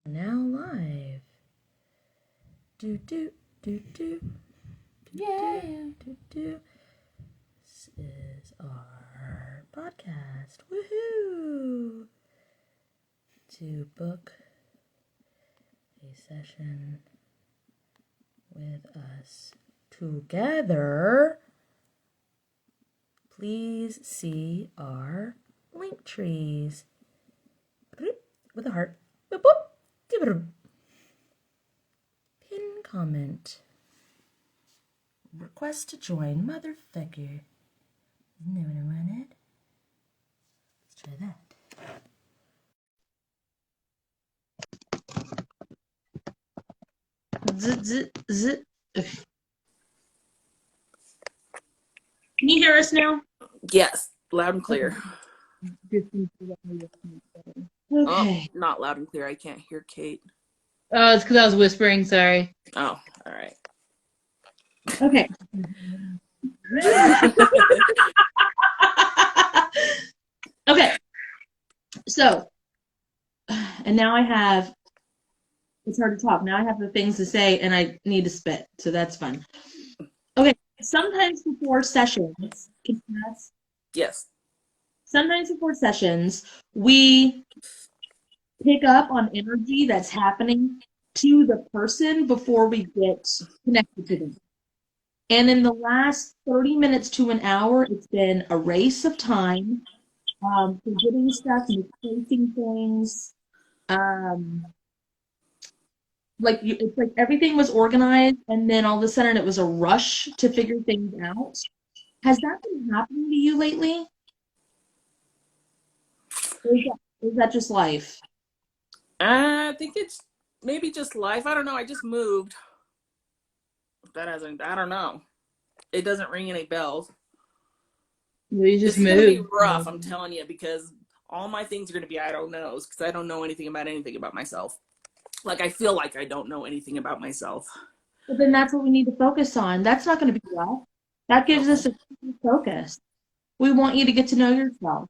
Now live. Do do do do. Yeah. Do. This is our podcast. Woohoo! To book a session with us together, please see our link trees with a heart. Boop, boop. Pin comment. Request to join, motherfucker. No one wanted. Let's try that. Can you hear us now? Yes, loud and clear. Okay. Oh, not loud and clear. I can't hear Kate. Oh, it's because I was whispering. Sorry. Oh, all right. Okay. Okay. So, and now I have, it's hard to talk. Now I have the things to say and I need to spit. So that's fun. Okay. Sometimes before sessions, Yes. sometimes before sessions, we pick up on energy that's happening to the person before we get connected to them. And in the last 30 minutes to an hour, it's been a race of time, forgetting stuff, misplacing things. It's like everything was organized, and then all of a sudden it was a rush to figure things out. Has that been happening to you lately? Or is that just life? I think it's maybe just life. I don't know. I just moved. I don't know. It doesn't ring any bells. You just It's going to be moved. rough, I'm telling you, because all my things are going to be I don't knows, because I don't know anything about myself. Like, I feel like I don't know anything about myself. But then that's what we need to focus on. That's not going to be rough. That gives us a focus. We want you to get to know yourself.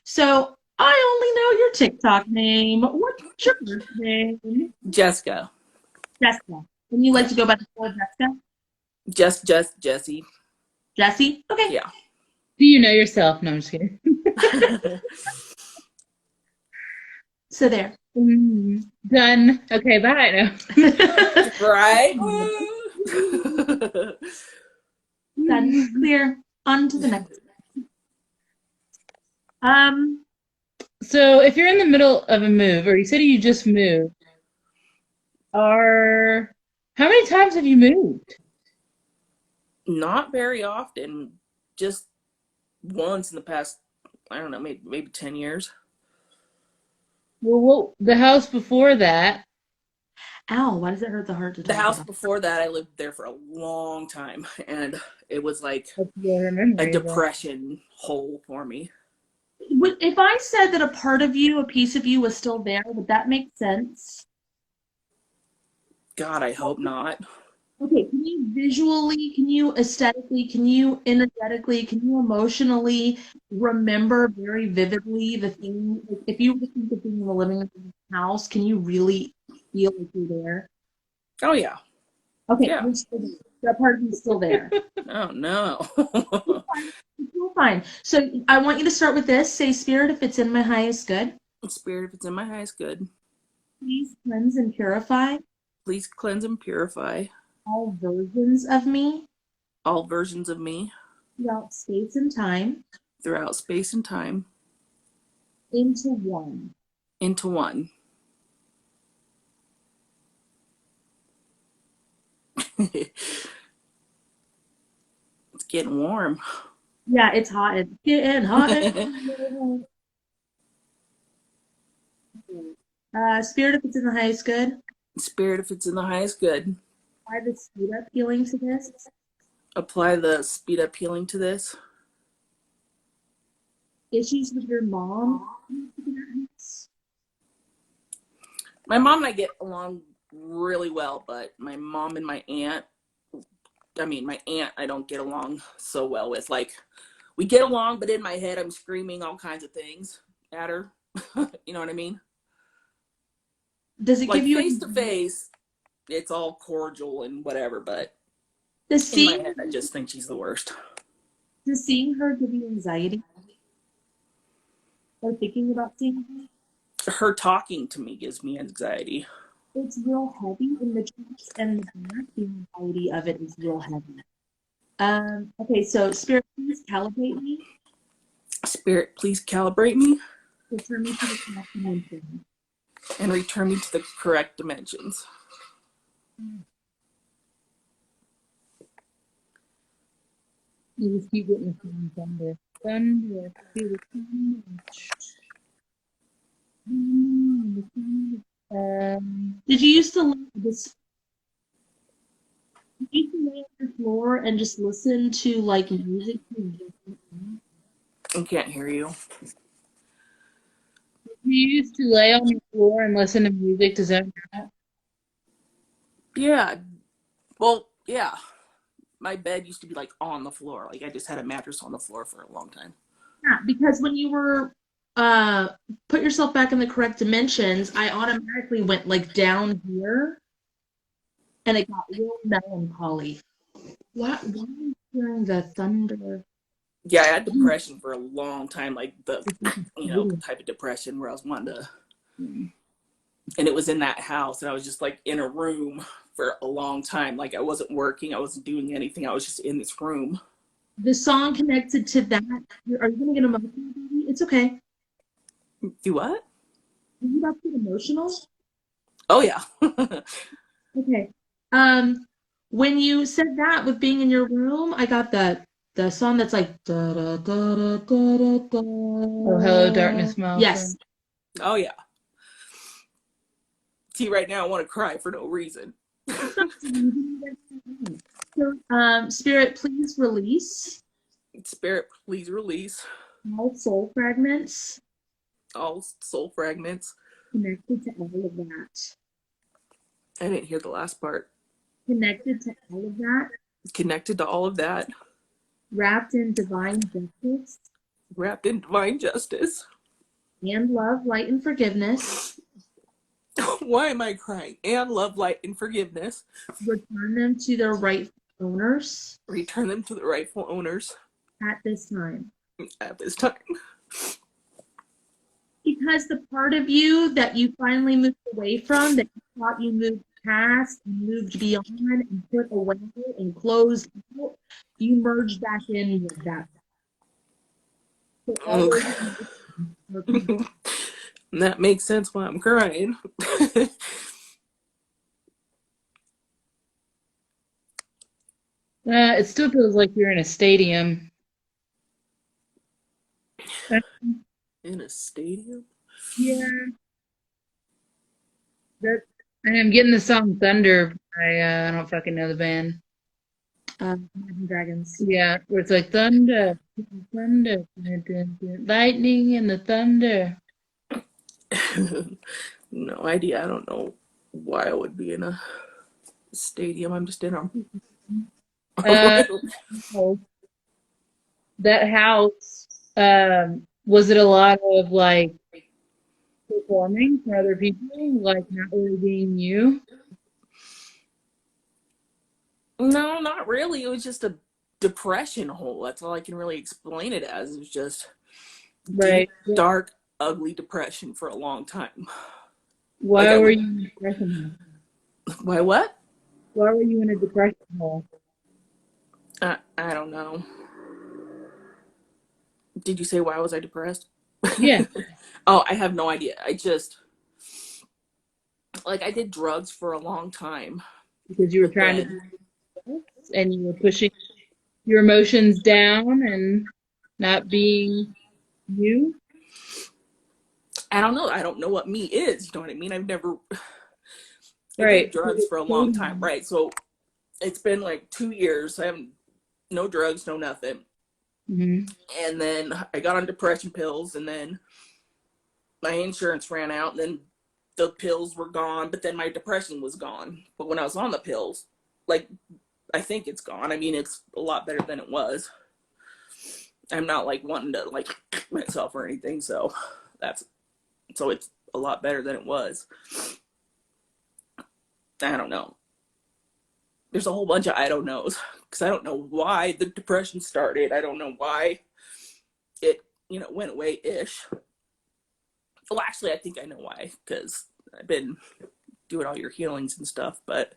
So I only know your TikTok name. What's your first name? Jessica. Jessica. And you like to go by the name Jessica? Just Jessie. Jessie? Okay. Yeah. Do you know yourself? No, I'm just kidding. So there. Done. Okay, bye. No. Right? Done. Clear. On to the next. So if you're in the middle of a move, or you said you just moved, how many times have you moved? Not very often. Just once in the past, I don't know, maybe 10 years. Well, the house before that. Ow, why does it hurt the heart to talk The house about? before that, I lived there for a long time, and it was like a depression hole for me. If I said that a part of you, a piece of you was still there, would that make sense? God, I hope not. Okay, can you visually, can you aesthetically, can you energetically, can you emotionally remember very vividly the thing? Like if you were to think of the living room of the house, can you really feel like you're there? Oh, yeah. Okay, yeah. That part of you is still there. Oh, no. It's fine. So I want you to start with this. Say, Spirit, if it's in my highest good. Spirit, if it's in my highest good. Please cleanse and purify. Please cleanse and purify. All versions of me. All versions of me. Throughout space and time. Throughout space and time. Into one. Into one. It's getting warm. Yeah, it's hot. It's getting hot. Spirit, if it's in the highest good. Spirit, if it's in the highest good. Apply the speed up healing to this. Apply the speed up healing to this. Issues with your mom. My mom and I get along really well, but my mom and my aunt, I don't get along so well with. Like, we get along, but in my head, I'm screaming all kinds of things at her. You know what I mean? Does it Like give you face to face, it's all cordial and whatever, but does in my seeing head, I just think she's the worst. does seeing her give you anxiety? Or thinking about seeing her? Her talking to me gives me anxiety. It's real heavy in the chest and the back. The anxiety of it is real heavy. Okay, so Spirit, please calibrate me. Spirit, please calibrate me Return me to the correct dimension. and return me to the correct dimensions. You just keep getting the sound thunder. Thunder. Feel the thunder. Did you used to this? Did you used to lay on the floor and just listen to like music? I can't hear you. You used to lay on the floor and listen to music to zone out? Yeah. Well, yeah. My bed used to be like on the floor. Like I just had a mattress on the floor for a long time. Yeah, because when you were put yourself back in the correct dimensions, I automatically went like down here and it got real melancholy. Why are you hearing the thunder? Yeah, I had depression for a long time, like the type of depression where I was wanting to, and it was in that house, and I was just like in a room for a long time. Like I wasn't working, I wasn't doing anything, I was just in this room. The song connected to that. Are you gonna get emotional, baby? It's okay. You what? Are you about to get emotional? Oh yeah. Okay. When you said that with being in your room, I got the song that's like da da da da da da da. Oh, Hello, Darkness, my old Yes. friend. Oh yeah. See, right now I want to cry for no reason. So, Spirit, please release Spirit, please release all soul fragments all soul fragments. connected to all of that. I didn't hear the last part. Connected to all of that. Connected to all of that. Wrapped in divine justice. Wrapped in divine justice. And love, light, and forgiveness. Why am I crying? And love, light, and forgiveness. Return them to their rightful owners. Return them to the rightful owners. At this time. At this time. Because the part of you that you finally moved away from, that you thought you moved past, and moved beyond, and put away, and closed out, you merged back in with that. So Okay. That makes sense why I'm crying. It still feels like you're in a stadium. In a stadium? Yeah. And I'm getting the song Thunder by, I don't fucking know the band. Imagine Dragons. Yeah, where it's like thunder, thunder, lightning and the thunder. No idea. I don't know why I would be in a stadium. I'm just in a. That house, was it a lot of like performing for other people, like not really being you? No, not really. It was just a depression hole. That's all I can really explain it as. It was just Right. deep, dark, ugly depression for a long time. Why were you in a depression hole? Why what? Why were you in a depression hole? I don't know. Did you say why was I depressed? Yeah. Oh, I have no idea. I just I did drugs for a long time. Because you were trying to do, and you were pushing your emotions down and not being you. I don't know. I don't know what me is. You know what I mean? I've never I Right. did drugs for a long time, right? So it's been like 2 years. I haven't no drugs, no nothing. Mm-hmm. And then I got on depression pills, and then my insurance ran out, and then the pills were gone, but then my depression was gone. But when I was on the pills, like, I think it's gone. I mean, it's a lot better than it was. I'm not like wanting to like myself or anything, so it's a lot better than it was. I don't know. There's a whole bunch of I don't knows because I don't know why the depression started. I don't know why it, went away-ish. Well, actually, I think I know why, because I've been doing all your healings and stuff, but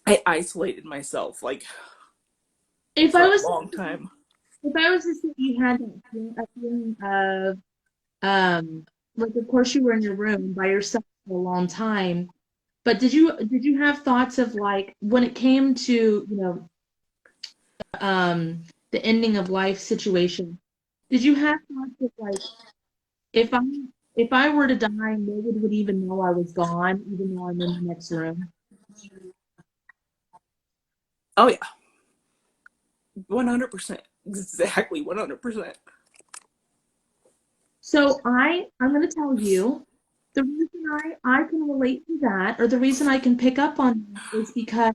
I isolated myself, like, If for I a was long time. if I was to say you had a feeling of like of course you were in your room by yourself for a long time, but did you have thoughts of like when it came to, the ending of life situation, did you have thoughts of like if I if I were to die, no one would even know I was gone, even though I'm in the next room? Oh, yeah. 100%. Exactly 100%. So I'm going to tell you the reason I can relate to that, or the reason I can pick up on that, is because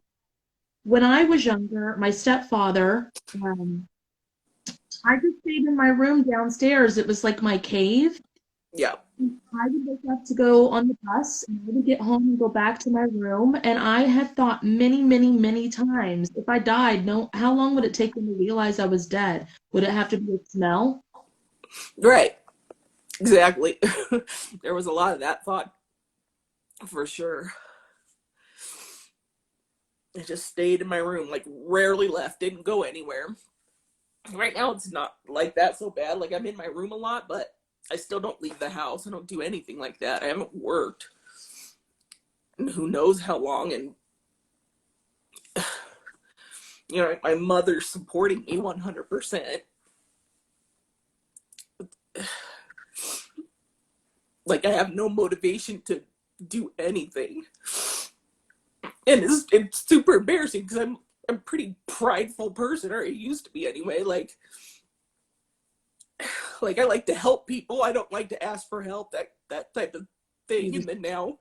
when I was younger, my stepfather, I just stayed in my room downstairs. It was like my cave. Yeah. I would wake up to go on the bus, and I would get home and go back to my room. And I had thought many, many, many times, if I died, no, how long would it take them to realize I was dead? Would it have to be a smell? Right. Exactly. There was a lot of that thought, for sure. I just stayed in my room, like, rarely left, didn't go anywhere. Right now, it's not like that so bad. Like, I'm in my room a lot, but I still don't leave the house. I don't do anything like that. I haven't worked in who knows how long. And, my mother's supporting me 100%. Like, I have no motivation to do anything. And it's super embarrassing because I'm a pretty prideful person, or I used to be anyway. Like I like to help people. I don't like to ask for help, that type of thing. And then now,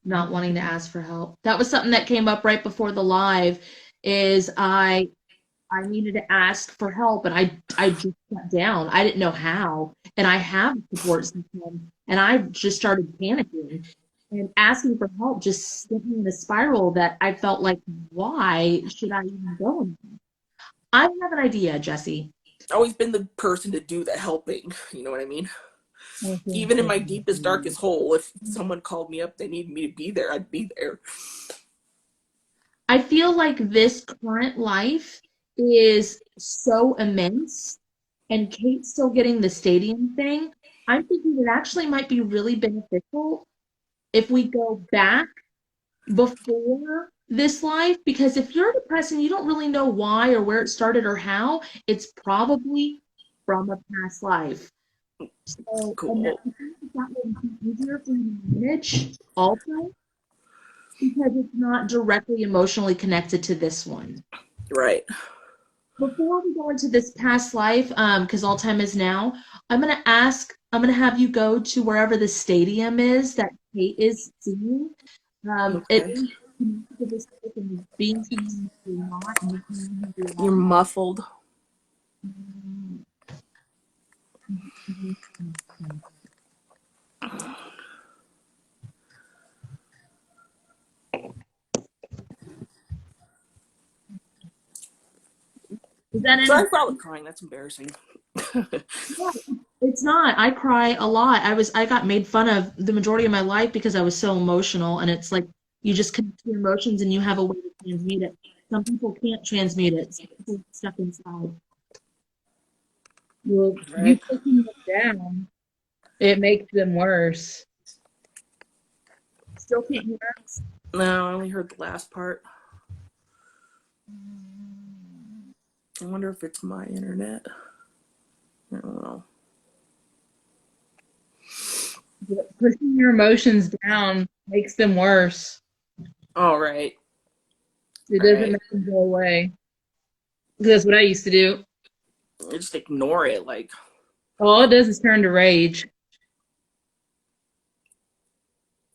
Not wanting to ask for help. That was something that came up right before the live, is I needed to ask for help, and I just shut down. I didn't know how. And I have a support system, and I just started panicking. And asking for help just sent me in a spiral that I felt like, why should I even go in there? I have an idea, Jesse. I've always been the person to do the helping. You know what I mean? Even in my deepest, darkest hole, if someone called me up, they needed me to be there, I'd be there. I feel like this current life is so immense, and Kate's still getting the stadium thing. I'm thinking it actually might be really beneficial if we go back before this life, because if you're depressed and you don't really know why or where it started or how, it's probably from a past life. So, and that, Cool. I think that will be easier for you to manage also, because it's not directly emotionally connected to this one. Right. Before we go into this past life, because all time is now, I'm gonna have you go to wherever the stadium is that Kate is seeing. It Okay. is connected to this life and being someone you're not, and you can have your You're life. muffled. Is that any? Sorry for all the crying. That's embarrassing. No, it's not. I cry a lot. I got made fun of the majority of my life because I was so emotional, and it's like you just connect your emotions and you have a way to transmute it. Some people can't transmute it. Some people are stuck inside. Well, you Right. pushing them down, it makes them worse. Still can't hear us. No, I only heard the last part. I wonder if it's my internet. I don't know. Pushing your emotions down makes them worse. All right. It All doesn't right. make them go away. That's what I used to do. I just ignore it. Like, All it does is turn to rage.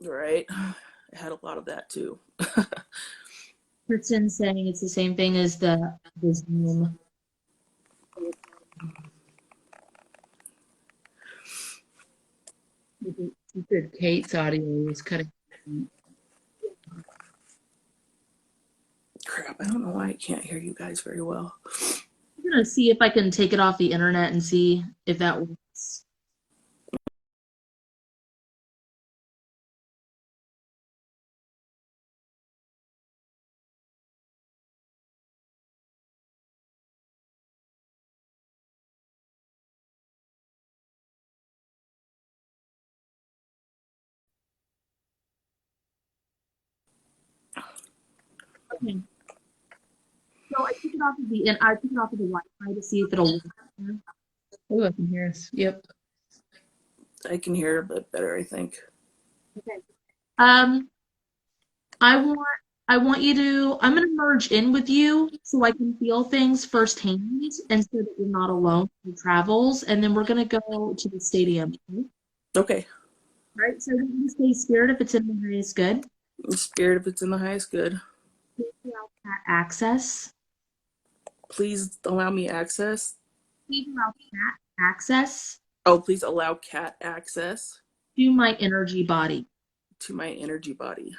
right. I had a lot of that too. Kristen's saying it's the same thing as the Zoom. She said Kate's audio was cutting. Crap, I don't know why I can't hear you guys very well. I'm gonna see if I can take it off the internet and see if that works. Okay. So I took it off of the Wi-Fi to see if it'll work. Oh, I can hear us. Yep. I can hear a bit better, I think. Okay. I want you to, I'm going to merge in with you so I can feel things firsthand and so that you're not alone in your travels. And then we're going to go to the stadium. Okay? Okay. All right. So I want you to say spirit if it's in the highest good. Spirit, if it's in the highest good, Please allow cat access. please allow me access. Please allow cat access Oh, please allow cat access to my energy body. to my energy body.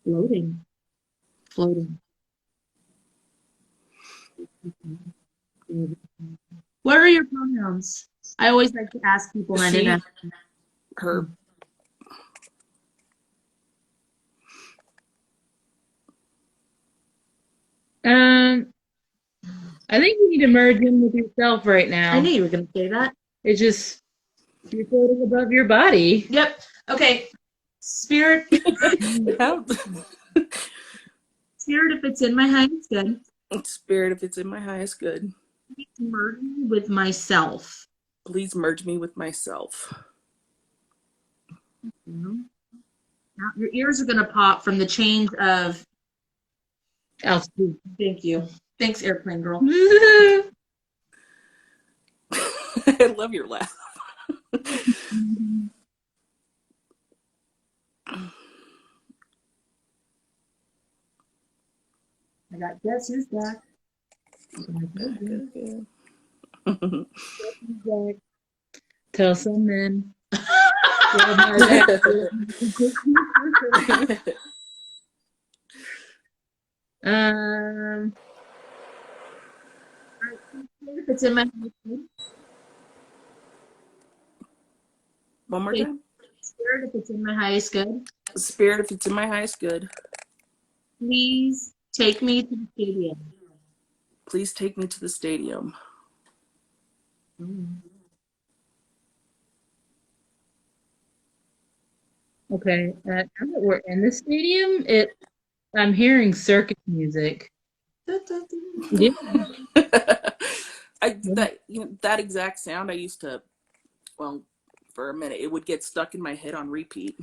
Floating. Floating. What are your pronouns? I always like to ask people, and I didn't ask them. Her. I think you need to merge in with yourself right now. I knew you were going to say that. It's just you're floating above your body. Yep. Okay. Spirit. Spirit, if it's in my highest good. Spirit, if it's in my highest good, Please merge me with myself. please merge me with myself. Now, your ears are going to pop from the change of altitude. Thank you. Thanks, airplane girl. I love your laugh. I got guess who's back. Tell some men. If it's in my highest good. One more time. Spirit, if it's in my highest good. Spirit, if it's in my highest good, Please take me to the stadium. please take me to the stadium. Okay, now that we're in the stadium, I'm hearing circus music. Yeah. That exact sound I used to, well, for a minute, it would get stuck in my head on repeat.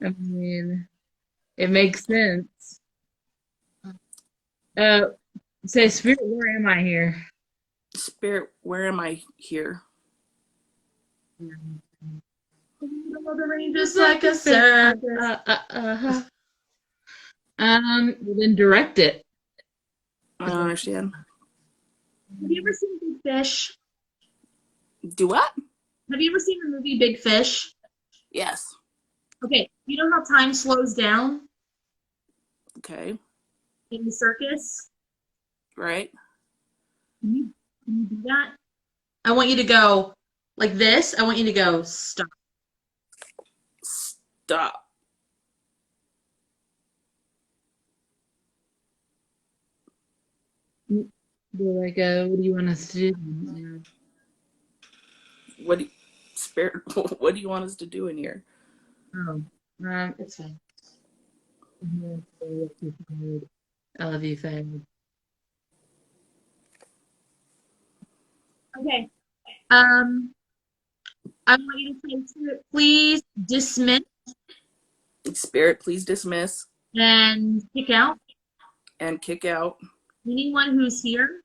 I mean, it makes sense. Say, Spirit, where am I here? Spirit, where am I here? The rain just like a circus. Well, then direct it. I don't understand. Have you ever seen Big Fish? Do what? Have you ever seen the movie Big Fish? Yes. Okay, you know how time slows down Okay. in the circus? Right. Can you do that? I want you to go like this. I want you to go stop. Stop. Like, what do you want us to do? Spirit, what do you want us to do in here? Oh, It's fine. I love you, fam. Okay. I want you to say, please dismiss Spirit, please dismiss and kick out and kick out anyone who's here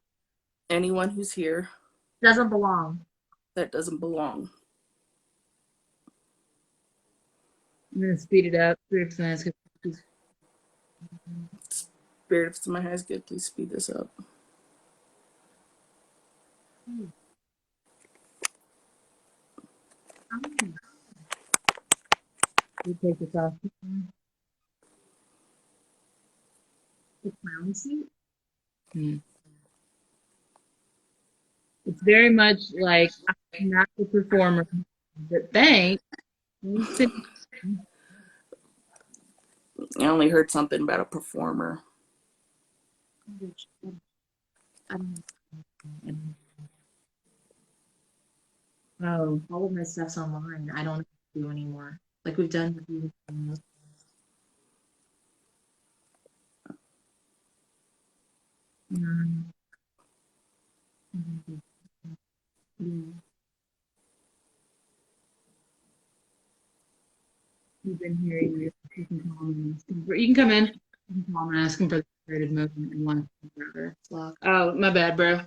anyone who's here doesn't belong. that doesn't belong. I'm gonna speed it up. Spirit, if it's in my highest good, please speed this up. You take this off. The clown suit? It's very much like I'm not the performer, but thanks. I only heard something about a performer. Oh, all of my stuff's online. I don't know what to do anymore. Like we've done with you. You've been here. You can call him and ask him you can come in. You can call him and ask him for the creative movement and one forever. Oh, my bad, bro.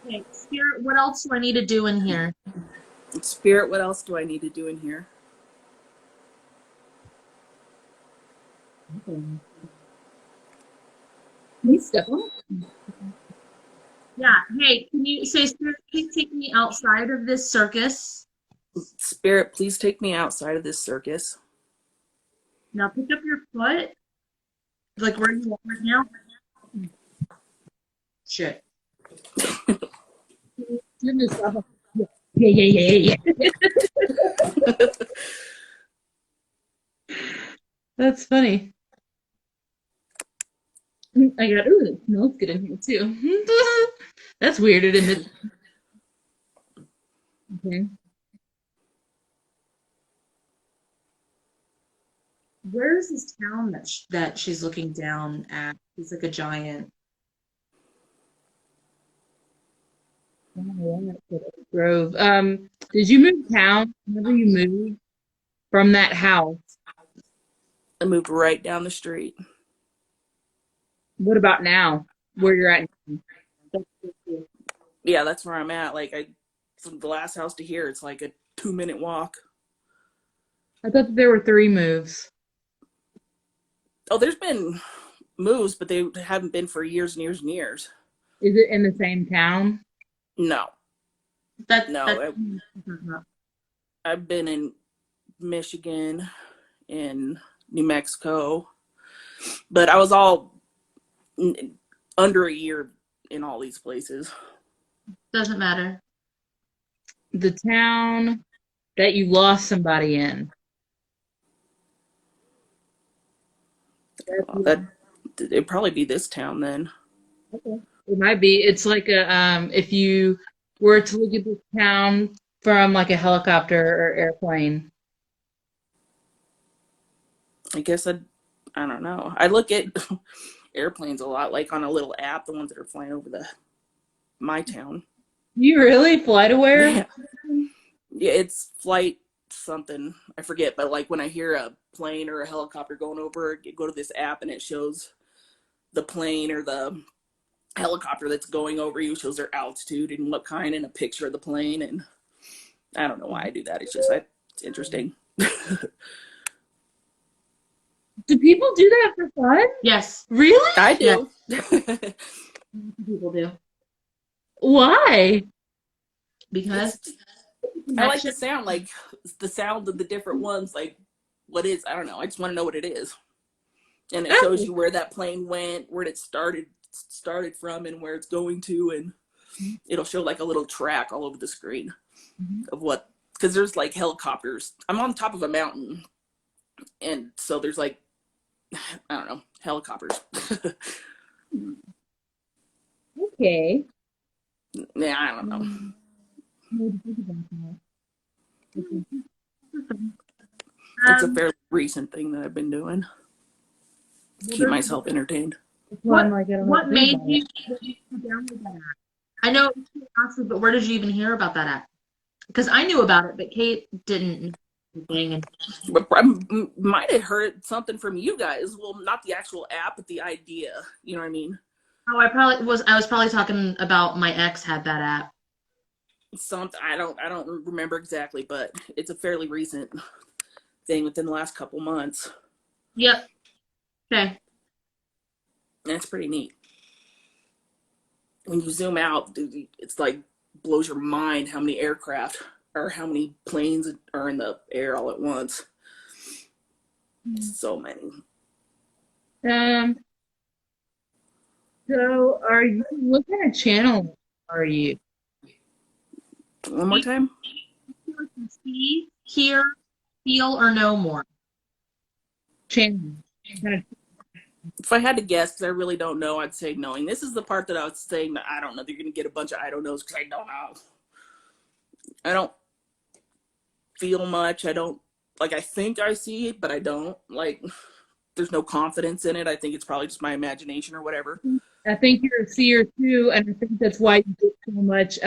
Okay, Spirit, what else do I need to do in here? Spirit, what else do I need to do in here? Yeah. Hey, can you say, Spirit, please take me outside of this circus? Spirit, please take me outside of this circus. Now pick up your foot, like where you are right now. Shit. Yeah. That's funny. I got, ooh, it smells good in here too. That's weird, isn't it? Okay. Where's this town that she's looking down at? He's like a giant. Oh, yeah, Grove. Did you move town? Whenever you moved from that house, I moved right down the street. what about now? Where you're at now? Yeah, that's where I'm at. Like, from the last house to here, it's like a 2-minute walk. I thought that there were 3 moves. Oh, there's been moves, but they haven't been for years and years and years. Is it in the same town? No, That's no. I've been in Michigan, in New Mexico, but I was all under a year in all these places. doesn't matter. The town that you lost somebody in. It'd probably be this town then. Okay. It might be. It's like a if you were to look at this town from like a helicopter or airplane. I guess I don't know. I look at airplanes a lot, like on a little app, the ones that are flying over my town. You really flight aware? Yeah. Yeah, it's flight something. I forget, but like when I hear a plane or a helicopter going over, you go to this app and it shows the plane or the helicopter that's going over you, shows their altitude and what kind, and a picture of the plane. And I don't know why I do that. It's just it's interesting. Do people do that for fun? Yes. Really? I do. People do. Why? Because I like the sound, like the sound of the different ones, like what is, I don't know. I just want to know what it is. And it shows you where that plane went, where it started from, and where it's going to, and it'll show like a little track all over the screen of what, because there's like helicopters. I'm on top of a mountain, and so there's like, I don't know, helicopters. Okay. Yeah, I don't know. It's a fairly recent thing that I've been doing to keep myself entertained. What made you download that app? I know it's awesome, but where did you even hear about that app? Because I knew about it, but Kate didn't. But I might have heard something from you guys. Well, not the actual app, but the idea. You know what I mean? Oh, I was probably talking about my ex had that app. Something I don't remember exactly, but it's a fairly recent thing within the last couple months. Yep. Okay. And it's pretty neat. When you zoom out, it's like blows your mind how many aircraft or how many planes are in the air all at once. So many. Um, so what kind of channel are you? One more time. See, hear, feel, or know more. Channel. Kind of, If I had to guess, because I really don't know, I'd say knowing. This is the part that I was saying that I don't know. You're going to get a bunch of I don't knows because I don't know. I don't feel much. I don't, like, I think I see it, but I don't. Like, there's no confidence in it. I think it's probably just my imagination or whatever. I think you're a seer too, and I think that's why you get so much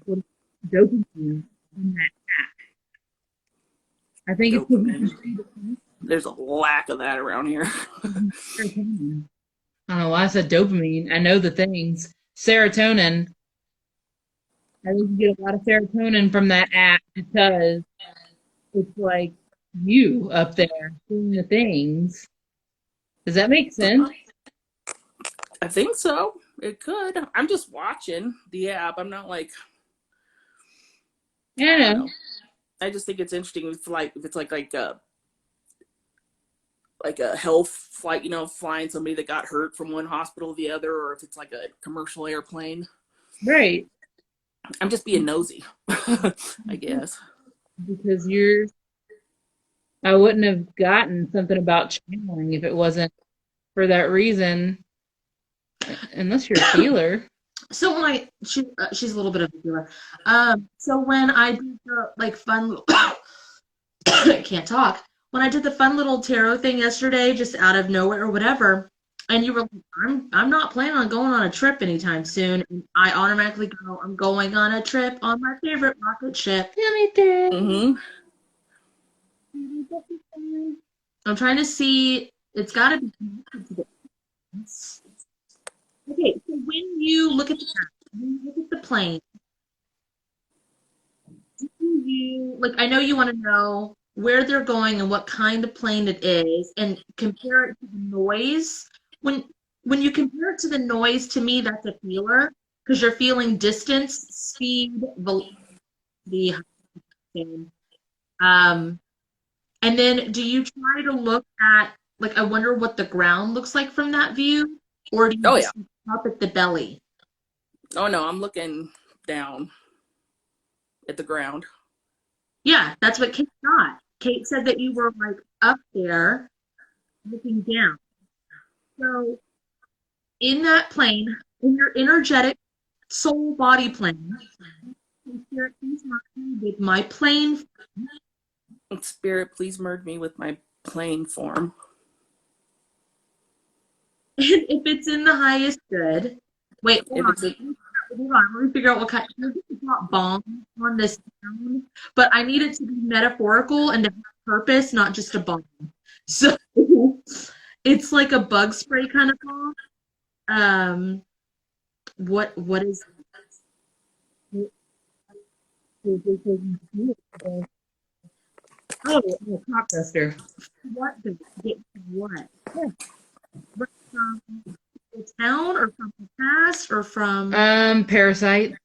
what is it, dopamine in that. I think it's because you Dopamine. can see the things. There's a lack of that around here. Serotonin. I don't know why I said dopamine. I know the things. Serotonin. I think you get a lot of serotonin from that app because it's like you up there doing the things. Does that make sense? I think so. It could. I'm just watching the app. I'm not like, Yeah, I I don't know. know. I just think it's interesting if it's like a health flight, flying somebody that got hurt from one hospital to the other, or if it's like a commercial airplane. Right. I'm just being nosy, I guess. Because I wouldn't have gotten something about channeling if it wasn't for that reason, unless you're a healer. So she's a little bit of a healer. So when I did the like fun, I can't talk. When I did the fun little tarot thing yesterday, just out of nowhere or whatever, and you were like, I'm not planning on going on a trip anytime soon, and I automatically go, I'm going on a trip on my favorite rocket ship. Mm-hmm. I'm trying to see. It's got to be connected to the plants. Okay, so when you look at the map, when you look at the plane, do you like? I know you want to know where they're going and what kind of plane it is, and compare it to the noise. When when you compare it to the noise, to me, that's a feeler because you're feeling distance, speed, velocity, um, and then do you try to look at like I wonder what the ground looks like from that view, or do you Oh yeah. just look up at the belly? Oh no, I'm looking down at the ground. Yeah, that's what Kate thought. Kate said that you were like up there looking down. So in that plane, in your energetic soul body plane, Spirit, please mark me with my plane. Spirit, please merge me with my plane form. If it's in the highest good. Wait, hold If on. it's a, Hold on. Let me figure out what kind. It's not bomb on this town, but I need it to be metaphorical and to have purpose, not just a bomb. So it's like a bug spray kind of bomb. What is Oh, a crop duster. what does it get what? Yeah. From the town or from the past or from Parasite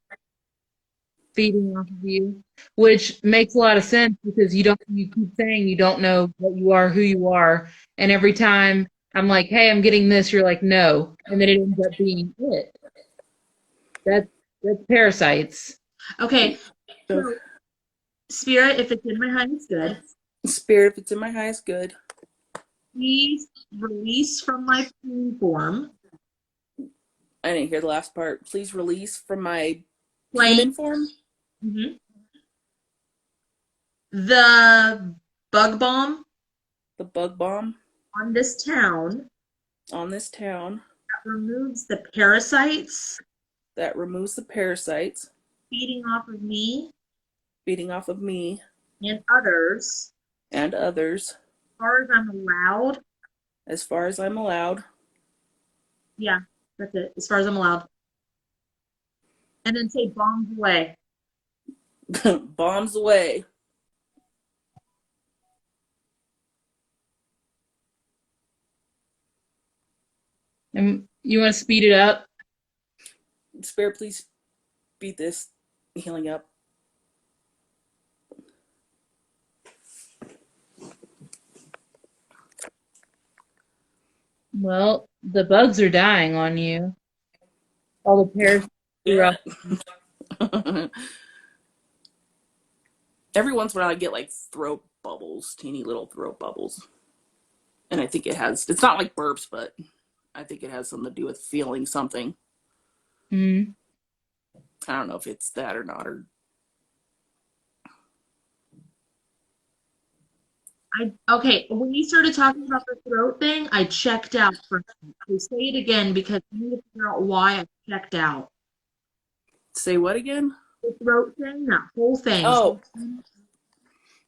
feeding off of you, which makes a lot of sense because you keep saying you don't know what you are, who you are, and every time I'm like, hey, I'm getting this, you're like, no, and then it ends up being it. That's that's parasites. okay. So spirit, if it's in my highest good, spirit, if it's in my highest good. please release from my pain form. I didn't hear the last part. Please release from my Plane. human form. Mm-hmm. The bug bomb The bug bomb on this town on this town that removes the parasites that removes the parasites feeding off of me feeding off of me and others and others as far as I'm allowed. as far as I'm allowed. Yeah. That's it, as far as I'm allowed. And then say bombs away. Bombs away. And you want to speed it up? Spirit, please speed this healing up. Well, the bugs are dying on you. All the parasites are Yeah. up. Every once in a while I get like throat bubbles, teeny little throat bubbles. And I think it's not like burps, but I think it has something to do with feeling something. Mm-hmm. I don't know if it's that or not. Okay, when you started talking about the throat thing, I checked out for so say it again because I need to figure out why I checked out. Say what again? The throat thing, that whole thing. Oh,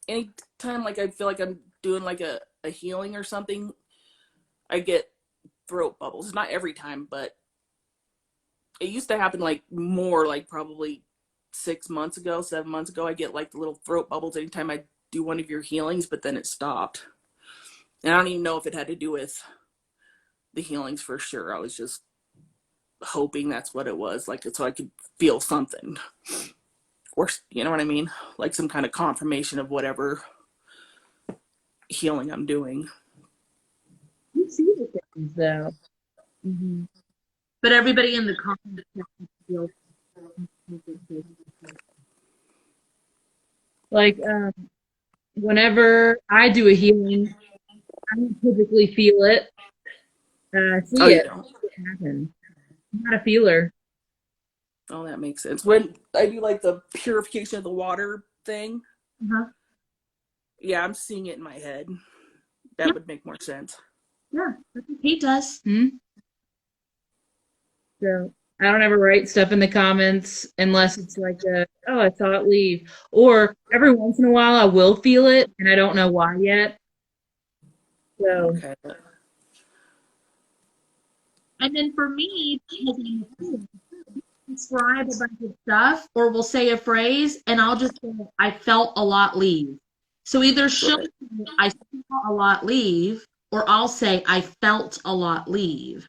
anytime like I feel like I'm doing like a healing or something, I get throat bubbles. Not every time, but it used to happen like more, like probably 6 months ago, 7 months ago. I get like the little throat bubbles anytime I do one of your healings, but then it stopped. And I don't even know if it had to do with the healings for sure. I was just hoping that's what it was, like so I could feel something, or you know what I mean, like some kind of confirmation of whatever healing I'm doing. You see the things, though. Mm-hmm. But everybody in the comments feels Like, whenever I do a healing, I don't typically feel it. Oh, See you it. don't? It happen. I'm not a feeler. Oh, that makes sense. When I do like the purification of the water thing, uh-huh. yeah, I'm seeing it in my head. That Yeah, would make more sense. yeah, that's what Kate does. Hmm? So I don't ever write stuff in the comments unless it's like oh, I saw it leave. Or every once in a while I will feel it and I don't know why yet. So Okay. And then for me, describe a bunch of stuff or we'll say a phrase and I'll just say, I felt a lot leave. So either she'll Okay. say, I saw a lot leave, or I'll say, I felt a lot leave.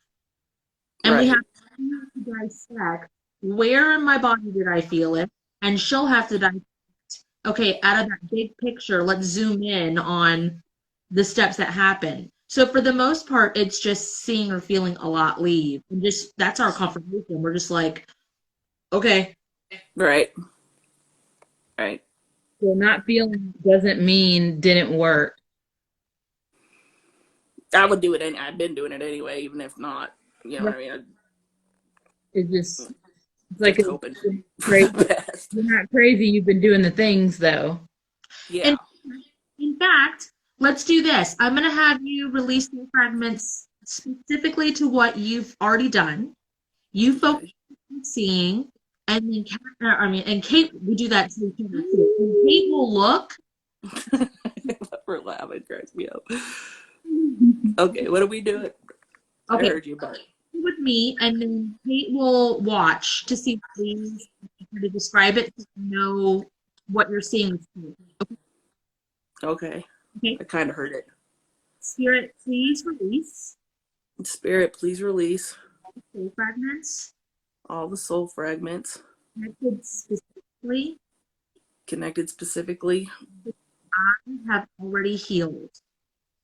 And we have Right. to dissect where in my body did I feel it? And she'll have to dissect, okay, out of that big picture, let's zoom in on the steps that happen. So for the most part, it's just seeing or feeling a lot leave. And just that's our confirmation. We're just like, okay. Right. Right. so not feeling doesn't mean didn't work. I would do it. I've been doing it anyway, even if not. You know Right. what I mean? It's like Just hoping for crazy. the best. You're not crazy. You've been doing the things though. Yeah. And in fact, let's do this. I'm going to have you release some fragments specifically to what you've already done. You focus Okay. on seeing, and then and Kate, we do that to each other too. And Kate will look. We're laughing, cracks me up. Okay, what are we doing? I Okay, heard you, but with me, and then Kate will watch to see please to describe it so you know what you're seeing. okay. Okay, I kind of heard it. spirit, please release Spirit, please release soul fragments all the soul fragments connected specifically connected specifically have already healed,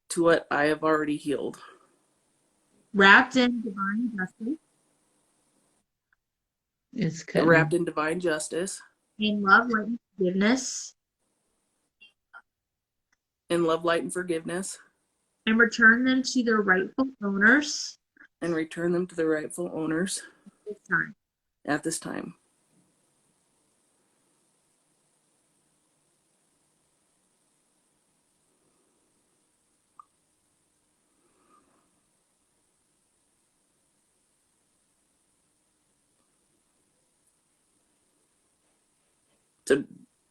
to what I have already healed, wrapped in divine justice, It's wrapped cutting. in divine justice, in love, light, and forgiveness, in love, light, and forgiveness, and return them to their rightful owners and return them to the rightful owners this time. at this time. So,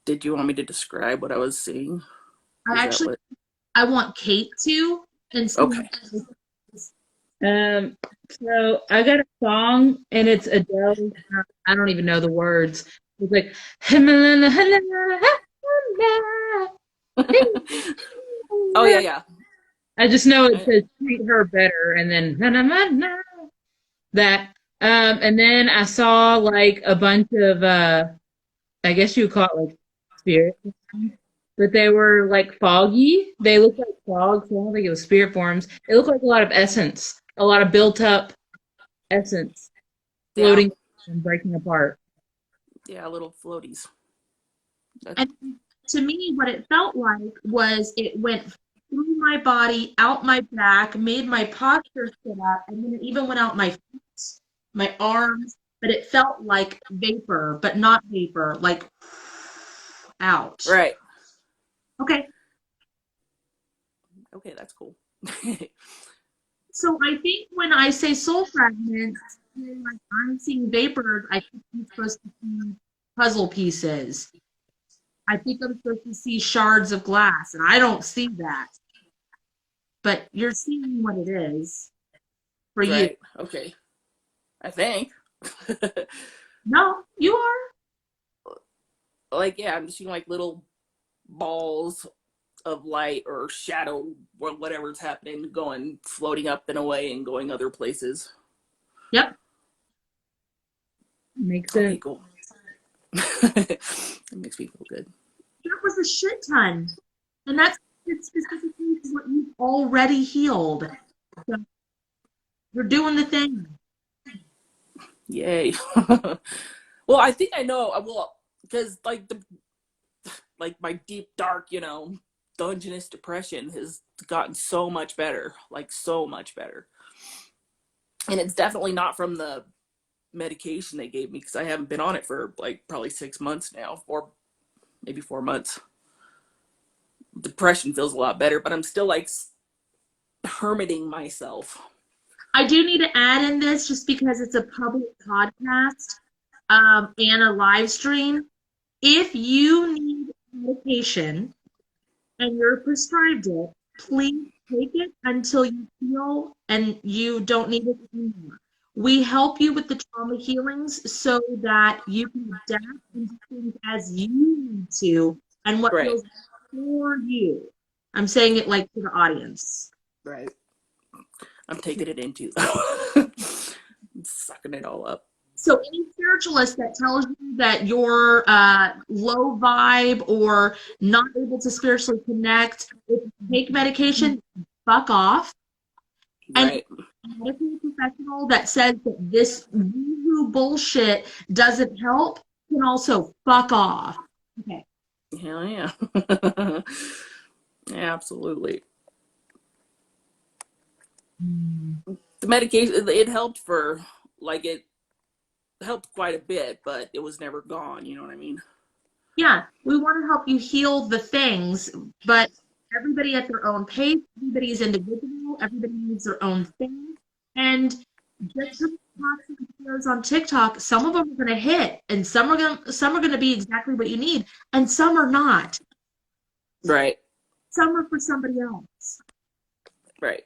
did you want me to describe what I was seeing? I Is that actually, what? I want Kate to, and Okay. So I got a song and it's Adele. I don't even know the words. It's like Oh yeah, yeah. I just know it I, says treat her better and then that. And then I saw like a bunch of I guess you would call it like spirit, but they were like foggy. They looked like fog, so I don't think it was spirit forms. It looked like a lot of essence, a lot of built up essence yeah, floating and breaking apart. yeah, little floaties. That's And to me, what it felt like was it went through my body, out my back, made my posture sit up, and then it even went out my feet, my arms, but it felt like vapor, but not vapor, like out. right. Okay, Okay, that's cool. so I think when I say soul fragments, like I'm seeing vapors, I think I'm supposed to see puzzle pieces. I think I'm supposed to see shards of glass, and I don't see that. But you're seeing what it is for you. Right. Okay. I think. No, you are. Like, yeah, I'm just seeing like little balls of light or shadow or whatever's happening going floating up and away and going other places. Yep. Makes Okay, sense. cool. It makes me feel good. That was a shit ton. And that's specifically what you've already healed. So you're doing the thing. Yay. Well, I think I know. I will, because like my deep dark, dungeness depression has gotten so much better, like so much better. And it's definitely not from the medication they gave me because I haven't been on it for like probably 6 months now, or maybe 4 months. Depression feels a lot better, but I'm still like hermiting myself. I do need to add in this just because it's a public podcast and a live stream. If you need medication and you're prescribed it, please take it until you feel and you don't need it anymore. We help you with the trauma healings so that you can adapt and do things as you need to and what Right, feels for you. I'm saying it like to the audience. right. I'm taking it into I'm sucking it all up. So any spiritualist that tells you that you're low vibe or not able to spiritually connect, if you take medication, fuck off. And Right. a medical professional that says that this woo bullshit doesn't help can also fuck off. Okay. Hell yeah. Yeah, absolutely. The medication, it helped for, like, it helped quite a bit, but it was never gone. You know what I mean? Yeah, we want to help you heal the things, but everybody at their own pace, everybody is individual, everybody needs their own thing. And just the toxic videos on TikTok, some of them are going to hit and some are going to be exactly what you need and some are not. Right, Some are for somebody else. right.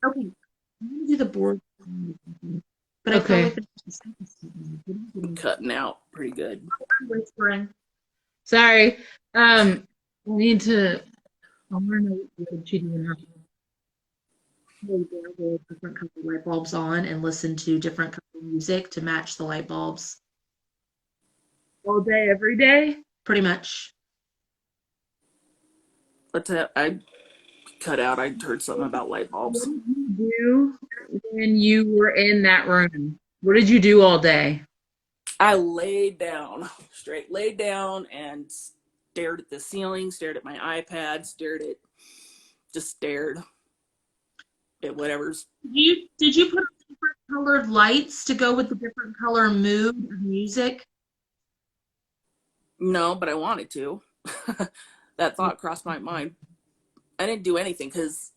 Okay, I'm going to do the board, but I feel Okay. like the Cutting out pretty good. I'm whispering. Sorry. I need to. I want to know what you do now. Different color light bulbs on and listen to different color music to match the light bulbs. All day, every day. Pretty much. I cut out. I heard something about light What bulbs. did you do when you were in that room? What did you do all day? I laid down, straight laid down and stared at the ceiling, stared at my iPad, just stared at whatever's. Did you put on different colored lights to go with the different color mood of music? No, but I wanted to. That thought crossed my mind. I didn't do anything because,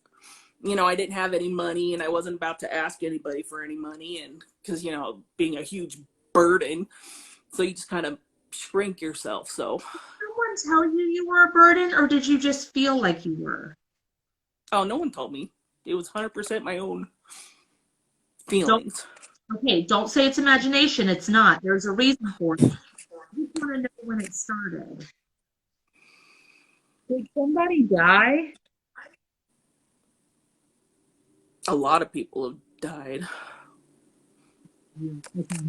I didn't have any money and I wasn't about to ask anybody for any money. And because, being a huge burden. So you just kind of shrink yourself. So, Did someone tell you were a burden, or did you just feel like you were? oh, no one told me. It was 100% my own. Feelings. Don't say it's imagination. It's not. There's a reason for it. I just want to know when it started. Did somebody die? A lot of people have died. Okay.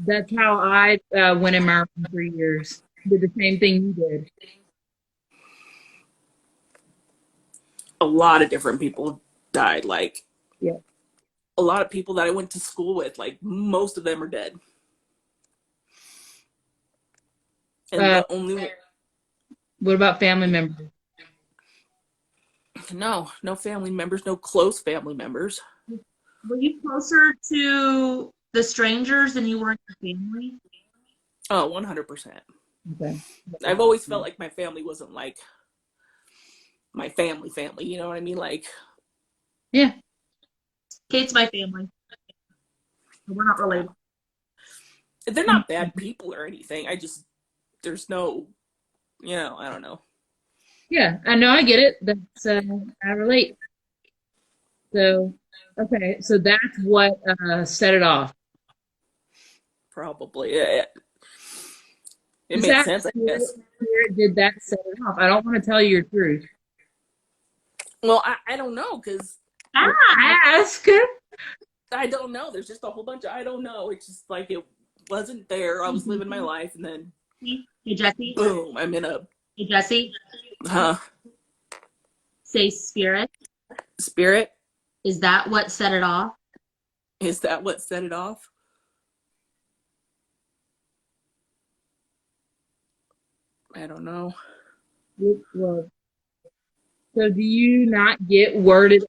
That's how I went in my room for years. Did the same thing you did. A lot of different people died. Like, Yeah. a lot of people that I went to school with, like, most of them are dead. And the only... What about family members? No family members, no close family members. Were you closer to the strangers than you were to your family? Oh, 100%. Okay. I've always felt like my family wasn't like my family, you know what I mean? Like, Yeah. Kate's my family. We're not related. they're not bad people or anything. There's no, I don't know. Yeah, I know, I get it. That's I relate. So, okay, so that's what set it off. Probably. It Just makes ask sense, I guess. where did that set it off? I don't want to tell you your truth. Well, I don't know, because Ask. I don't know. There's just a whole bunch of I don't know. It's just like it wasn't there. I was living my life, and then Hey, Jesse. boom, I'm in a... Hey, Jesse. Say spirit. Spirit? Is that what set it off? Is that what set it off? I don't know. Well, so do you not get worded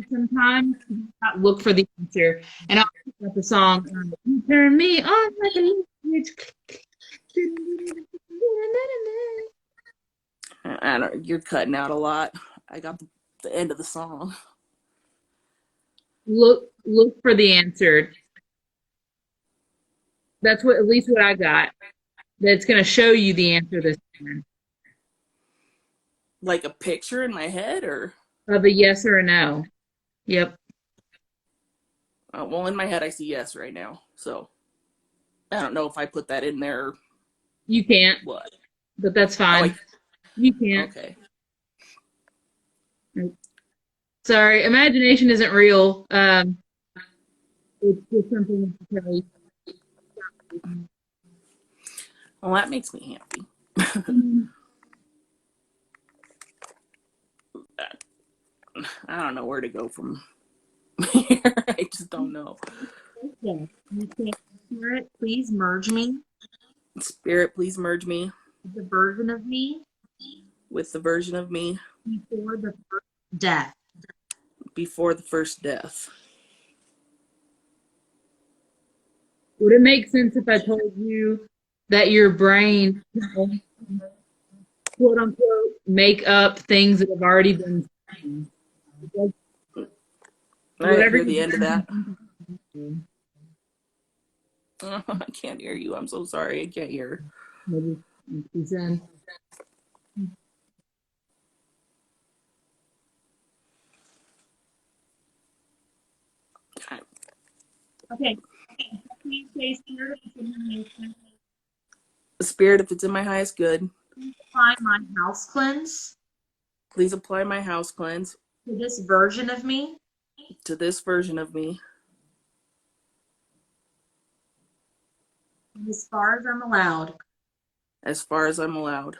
sometimes? Do you not look for the answer? And I'll pick up the song, You Turn Me On Like a Switch. I don't. You're cutting out a lot. I got the end of the song. Look for the answer. That's at least what I got. That's going to show you the answer this time. Like a picture in my head, or? Of a yes or a no. Yep. Well, in my head, I see yes right now. So I don't know if I put that in there. You can't. What? But that's fine. You can't. Okay. Sorry, imagination isn't real. It's just something to tell you. Well, that makes me happy. I don't know where to go from here. I just don't know. Yeah. You can't. Spirit, please merge me. Spirit, please merge me. The version of me. With the version of me. Before the first death. Before the first death. Would it make sense if I told you that your brain, quote unquote, make up things that have already been seen? I didn't hear the end of that. Oh, I can't hear you. I'm so sorry. I can't hear. Maybe he's in. Okay. Please say spirit if it's in my Spirit, if it's in my highest good. apply my house cleanse. Please apply my house cleanse. To this version of me. To this version of me. As far as I'm allowed. As far as I'm allowed.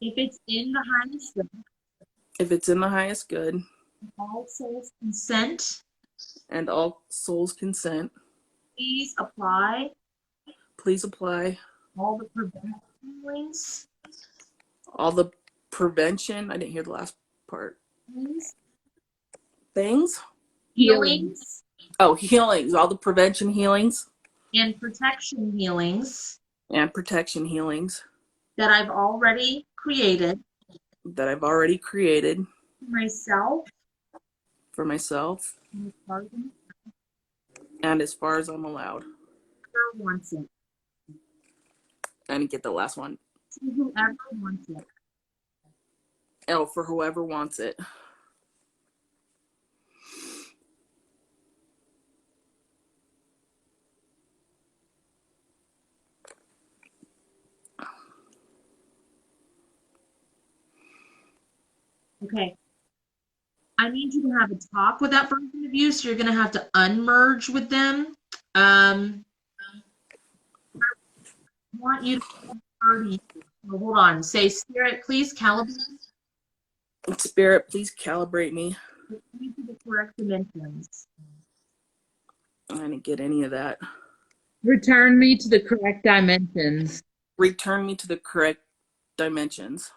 If it's in the highest good. If it's in the highest good. All souls consent. And all souls consent. Please apply. Please apply. All the prevention healings. All the prevention. I didn't hear the last part. Things? Healings. Oh, healings. All the prevention healings. And protection healings. And protection healings. That I've already created. That I've already created. Myself. For myself. And as far as I'm allowed. Whoever wants it. I didn't get the last one. To whoever wants it. Oh, for whoever wants it. Okay. I need you to have a talk with that version of you, so you're going to have to unmerge with them. I want you to party. So hold on. Say, Spirit, please calibrate Spirit, please calibrate me. me to the correct dimensions. I didn't get any of that. Return me to the correct dimensions. Return me to the correct dimensions.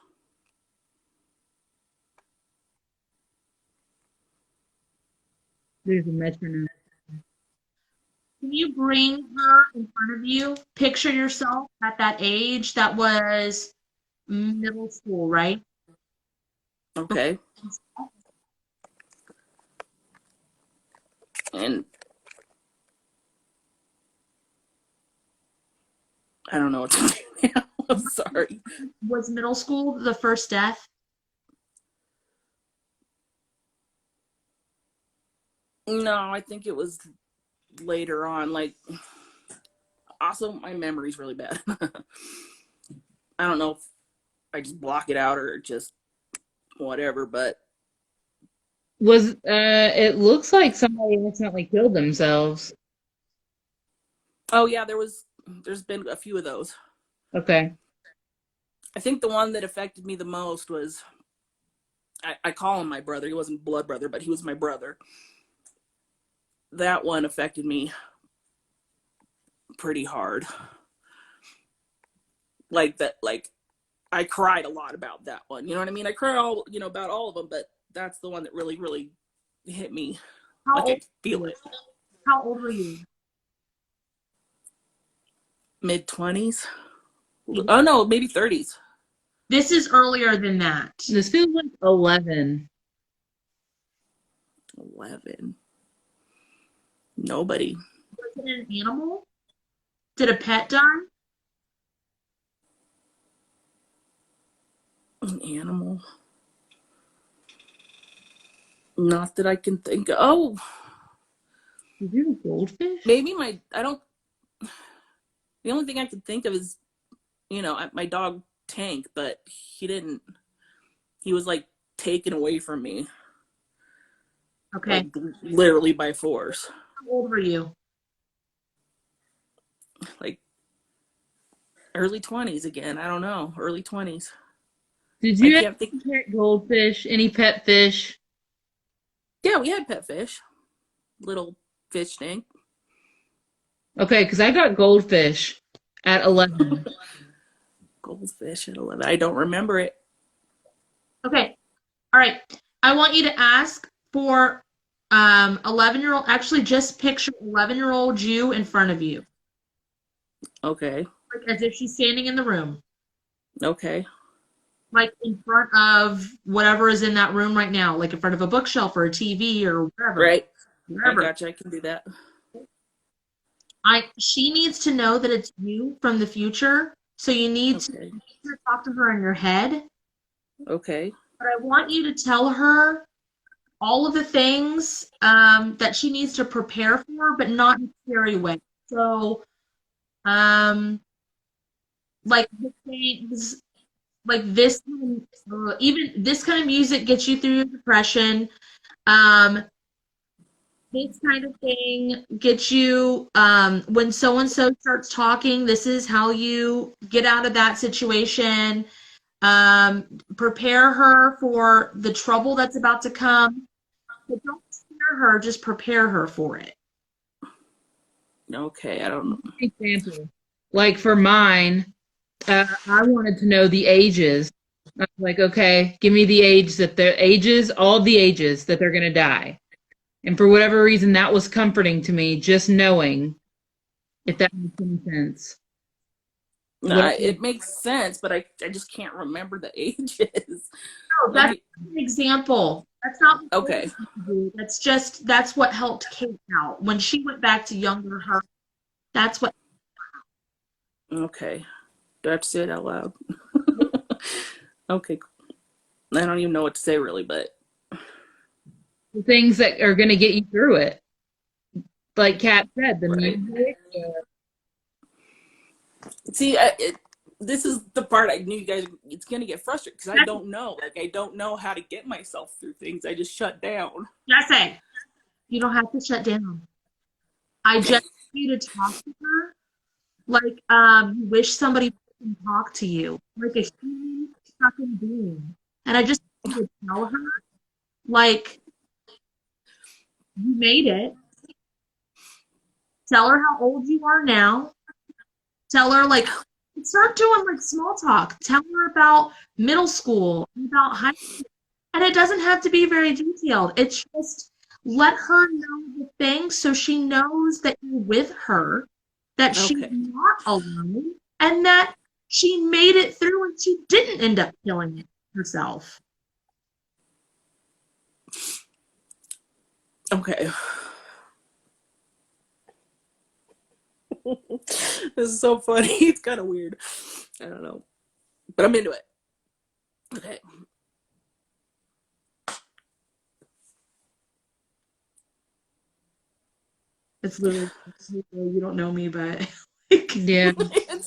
There's a metronome. Can you bring her in front of you? Picture yourself at that age. That was middle school, right? Okay. And I don't know what to do now. I'm sorry. Was middle school the first death? No, I think it was later on. Like, also, my memory's really bad. I don't know if I just block it out or just whatever, but Was it looks like somebody accidentally killed themselves. oh yeah, there's been a few of those. Okay. I think the one that affected me the most was I call him my brother. He wasn't blood brother, but he was my brother. That one affected me pretty hard. Like that, like I cried a lot about that one. You know what I mean? I cry about all of them, but that's the one that really, really hit me. How Like old I feel it. How old were you? Mid-20s. Oh no, maybe 30s. This is earlier than that. This feels like 11. 11. Nobody. Was it an animal? Did a pet die? An animal. Not that I can think of. Oh, Is it a goldfish? maybe the only thing I can think of is, my dog Tank, but he was like taken away from me. Okay. Like literally by force. How old were you? Like early 20s again. I don't know. Early 20s. Did I you can't have think. any pet goldfish? Any pet fish? Yeah, we had pet fish. Little fish tank. Okay, because I got goldfish at 11. Goldfish at 11. I don't remember it. Okay. All right. I want you to ask for 11-year-old, actually just picture 11-year-old you in front of you. Okay. Like as if she's standing in the room. Okay. Like in front of whatever is in that room right now, like in front of a bookshelf or a TV or whatever. Right. Wherever. I gotcha. I can do that. She needs to know that it's you from the future. So you need to talk to her in your head. Okay. But I want you to tell her all of the things that she needs to prepare for, but not in a scary way. So, like the things, like this, even this kind of music gets you through your depression. This kind of thing gets you, when so and so starts talking, this is how you get out of that situation. Prepare her for the trouble that's about to come. But don't scare her, just prepare her for it. Okay. I don't know. Example. Like for mine, I wanted to know the ages. I was like, okay, give me all the ages that they're going to die. And for whatever reason, that was comforting to me, just knowing, if that makes any sense. It makes sense, but I just can't remember the ages. No, that's an example. That's not what Okay. do. That's what helped Kate out. When she went back to younger her, that's what. Okay. Do I have to say it out loud? Okay. I don't even know what to say really, but The things that are going to get you through it. Like Kat said, the right. music. See, this is the part I knew you guys, it's going to get frustrated because I don't know. Like, I don't know how to get myself through things. I just shut down. Jesse, you don't have to shut down. I just want you to talk to her like you wish somebody would talk to you, like a human fucking being. And I just want you to tell her, like, you made it. Tell her how old you are now. Tell her, like, start doing like small talk. Tell her about middle school, about high school. And it doesn't have to be very detailed. It's just let her know the things so she knows that you're with her, that she's Okay. not alone, and that she made it through and she didn't end up killing herself. Okay. This is so funny. It's kind of weird. I don't know. But I'm into it. Okay. It's literally, you don't know me, but like, Yeah. I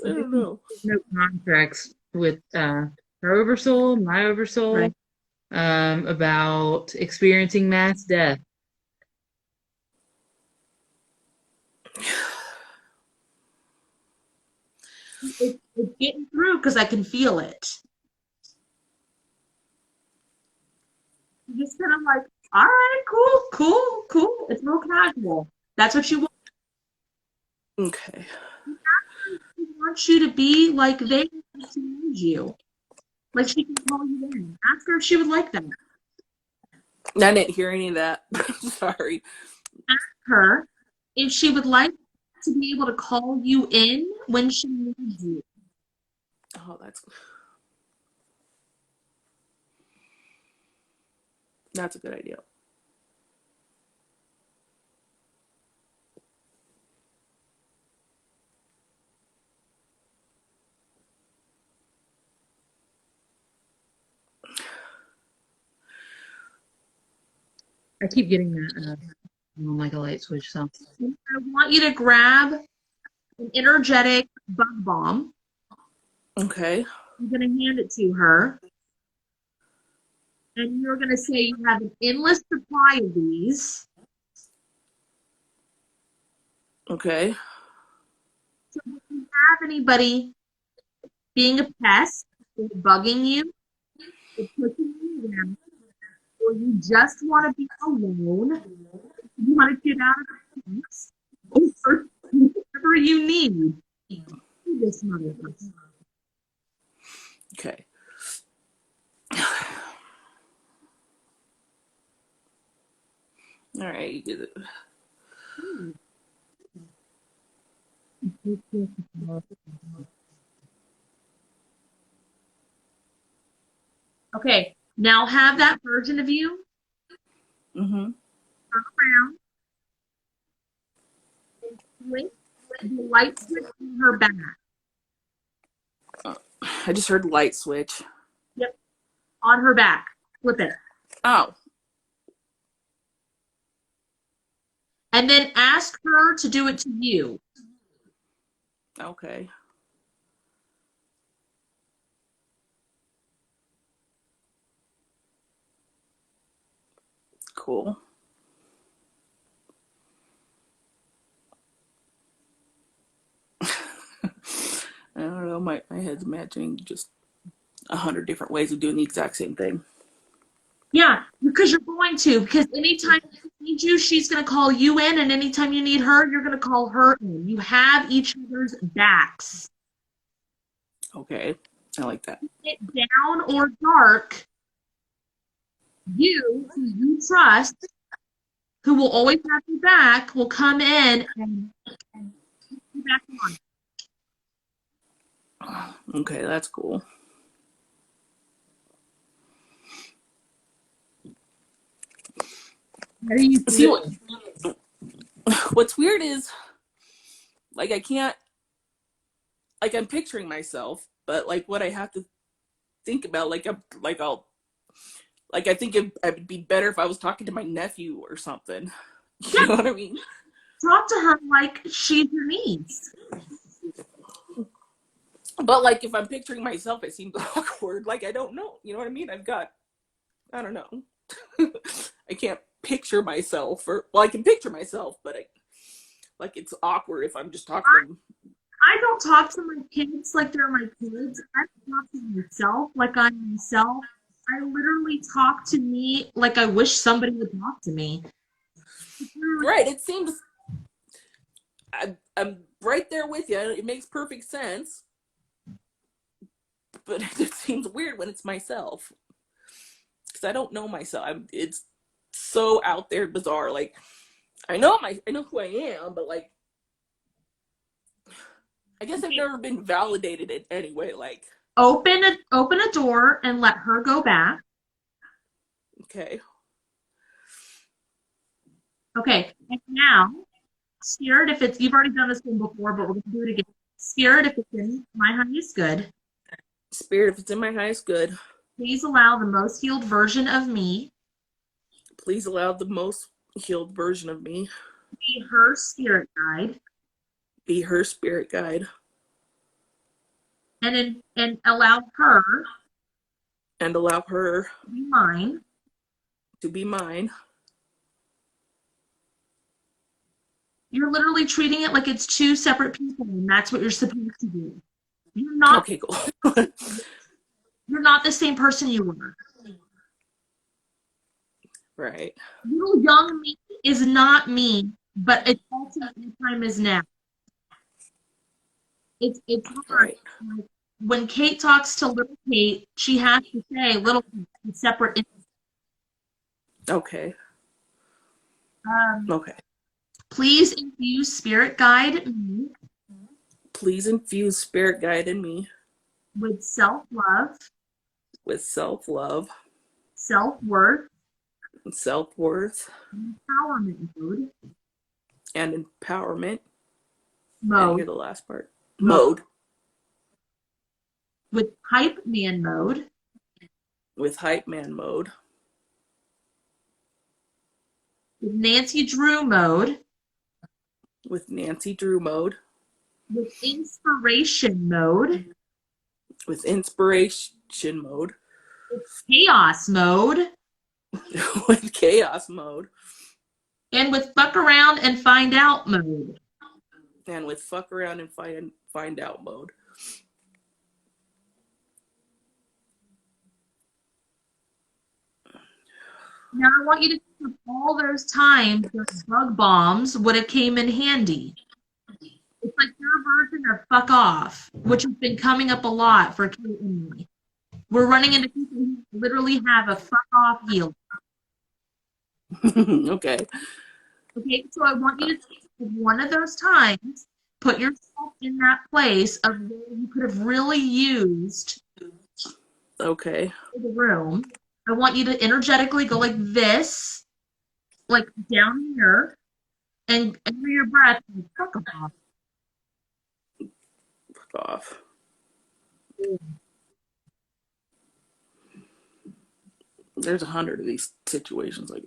don't know. No contracts with her oversoul, my oversoul, right. about experiencing mass death. It's getting through because I can feel it. Just kind of like, all right, cool. It's real casual. That's what you want. Okay. She wants you to be like they need you. Like she can call you in. Ask her if she would like that. I didn't hear any of that. Sorry. Ask her if she would like to be able to call you in when she needs you. Oh, that's a good idea. I keep getting that like a light switch. So I want you to grab an energetic bug bomb. Okay. I'm going to hand it to her. And you're going to say you have an endless supply of these. Okay. So if you have anybody being a pest, or bugging you, or pushing you around, or you just want to be alone, you want to get out of the house, or whatever you need, this motherfucker. Okay. All right. You did it. Okay, now have that version of you Mm-hmm. turn around and blink the light switch on her back. I just heard the light switch. Yep, on her back. Flip it. Oh. And then ask her to do it to you. Okay. Cool. I don't know. My head's imagining just 100 different ways of doing the exact same thing. Yeah, because you're going to. Because anytime she needs you, she's going to call you in. And anytime you need her, you're going to call her in. You have each other's backs. Okay. I like that. It down or dark, you, who you trust, who will always have your back, will come in and put you back on. Okay, that's cool. how do you See, feel? what's weird is, like, I can't, like, I'm picturing myself, but, like, what I have to think about I think it would be better if I was talking to my nephew or something. You know what I mean? Talk to her like she's your niece. But like if I'm picturing myself, it seems awkward. Like I don't know. You know what I mean? I don't know. I can't picture myself, or well, I can picture myself, but it's awkward if I'm just talking to them. I don't talk to my kids like they're my kids. I talk to myself like I'm myself. I literally talk to me like I wish somebody would talk to me. Right. It seems I'm right there with you. It makes perfect sense. But it seems weird when it's myself. Because I don't know myself. It's so out there bizarre. Like I know who I am, but like I guess I've never been validated in any way. Like Open a door and let her go back. okay. Okay, and now, Spirit, if it's, you've already done this one before, but we're going to do it again. Spirit, if it's in my highest good. Spirit, if it's in my highest good. Please allow the most healed version of me. Please allow the most healed version of me. Be her spirit guide. Be her spirit guide. And allow her. And allow her. To be mine. To be mine. You're literally treating it like it's two separate people, and that's what you're supposed to do. You're not. Okay, cool. You're not the same person you were. Right. Little young me is not me, but it's ultimately time is now. It's hard. Right. Like, when Kate talks to little Kate, she has to say little Kate, separate. Okay. Okay. Please infuse spirit guide me. Please infuse spirit guide in me. With self-love. With self-love. Self-worth. Self-worth. Empowerment mode. And empowerment. Mode. I didn't hear the last part. Mode. With hype man mode. With hype man mode. With Nancy Drew mode. With Nancy Drew mode. With inspiration mode. With inspiration mode. With chaos mode. With chaos mode. And with fuck around and find out mode. And with fuck around and find out mode. Now I want you to think of all those times those bug bombs would have came in handy. It's like your version of fuck off, which has been coming up a lot for Kate and me. We're running into people who literally have a fuck off heal. Okay. Okay, so I want you to think of one of those times, put yourself in that place of where you could have really used Okay. the room. I want you to energetically go like this, like down here, and under your breath, and fuck off. Fuck off. There's 100 of these situations like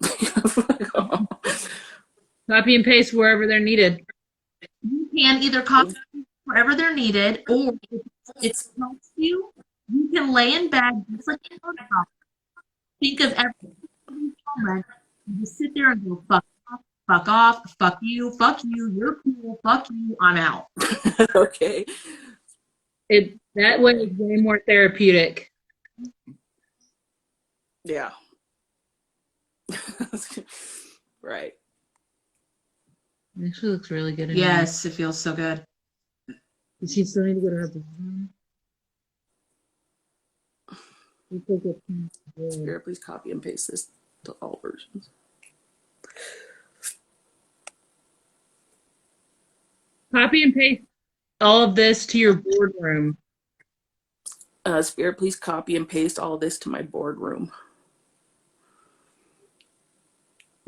Copy and paste wherever they're needed. You can either copy wherever they're needed, or if it helps you, you can lay in bed just like you know. Think of every moment. You just sit there and go fuck off, fuck you, you're cool, fuck you, I'm out. Okay. That way is way more therapeutic. Yeah. Right. It actually looks really good. Yes, it feels so good. Does she still need to go to her bedroom? Spirit, please copy and paste this to all versions. Copy and paste all of this to your boardroom. Spirit, please copy and paste all this to my boardroom.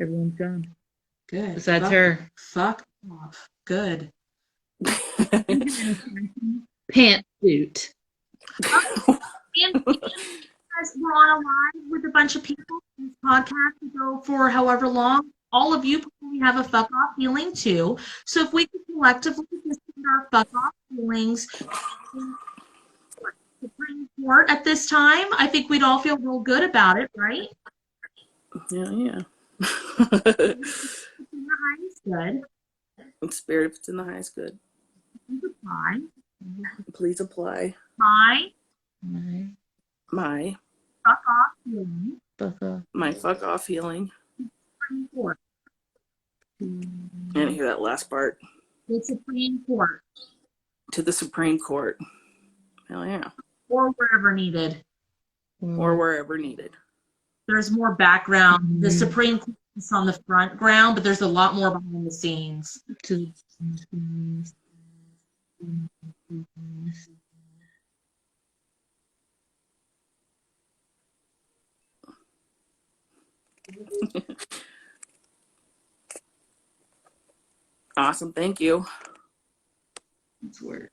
Everyone's gone. Good. Besides her. Fuck off. Good. Pantsuit. And as we're on a live with a bunch of people, this podcast will go for however long. All of you probably have a fuck off feeling too. So if we could collectively just send our fuck off feelings to the Supreme Court at this time, I think we'd all feel real good about it, right? Yeah. In the highest good. Spirit, if it's in the highest good, Please apply. please apply My my fuck off feeling. my fuck off healing. Supreme Court. I didn't hear that last part. The Supreme Court. To the Supreme Court. Hell yeah. Or wherever needed. Or wherever needed. There's more background. The Supreme Court is on the front ground, but there's a lot more behind the scenes. Awesome. Thank you. That's weird.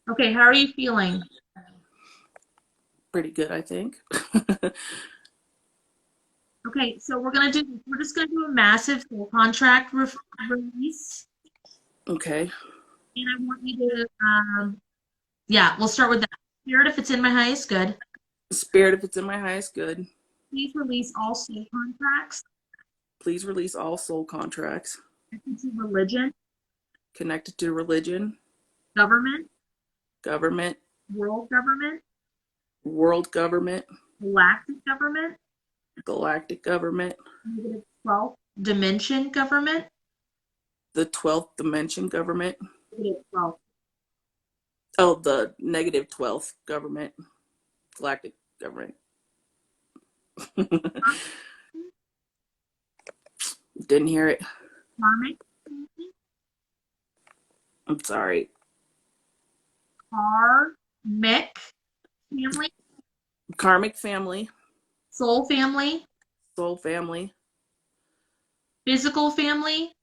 Okay, how are you feeling? Pretty good, I think. Okay, so we're just gonna do a massive full contract release, Okay. and I want you to yeah, we'll start with that. Spirit, if it's in my highest good, Spirit, if it's in my highest good, please release all soul contracts please release all soul contracts connected to religion, connected to religion, government, government, world government, world government, galactic government, galactic government, -12th dimension government, the 12th dimension government. -12th. Oh, the negative 12th government, galactic government. Didn't hear it. Karmic, I'm sorry. karmic family, Karmic family, soul family, soul family, physical family,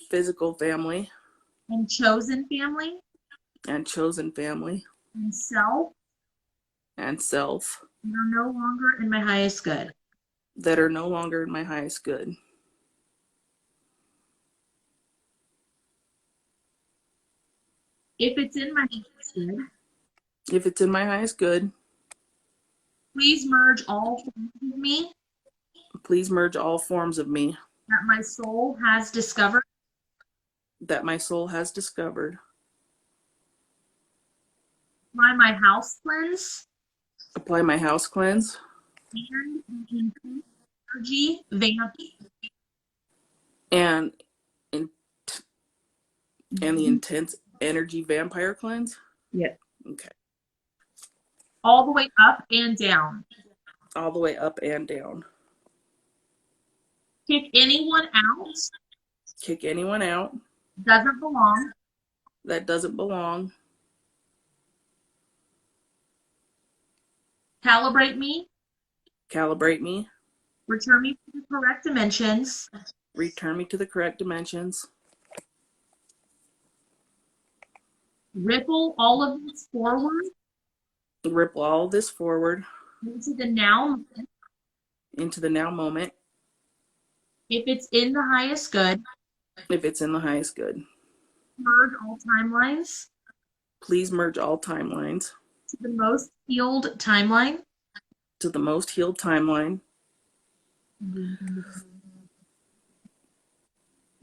physical family, and chosen family, and chosen family, and self and self that are no longer in my highest good. that are no longer in my highest good. If it's in my highest good, If it's in my highest good, please merge all forms of me please merge all forms of me that my soul has discovered that my soul has discovered. by my house cleanse Apply my house cleanse and the intense energy vamp and in, and the intense energy vampire cleanse. Yeah. Okay. all the way up and down. All the way up and down. Kick anyone out Kick anyone out doesn't belong. that doesn't belong. Calibrate me, Calibrate me. return me to the correct dimensions, Return me to the correct dimensions. ripple all of this forward Ripple all this forward into the now moment. into the now moment. If it's in the highest good, If it's in the highest good, merge all timelines please merge all timelines to the most healed timeline. to the most healed timeline.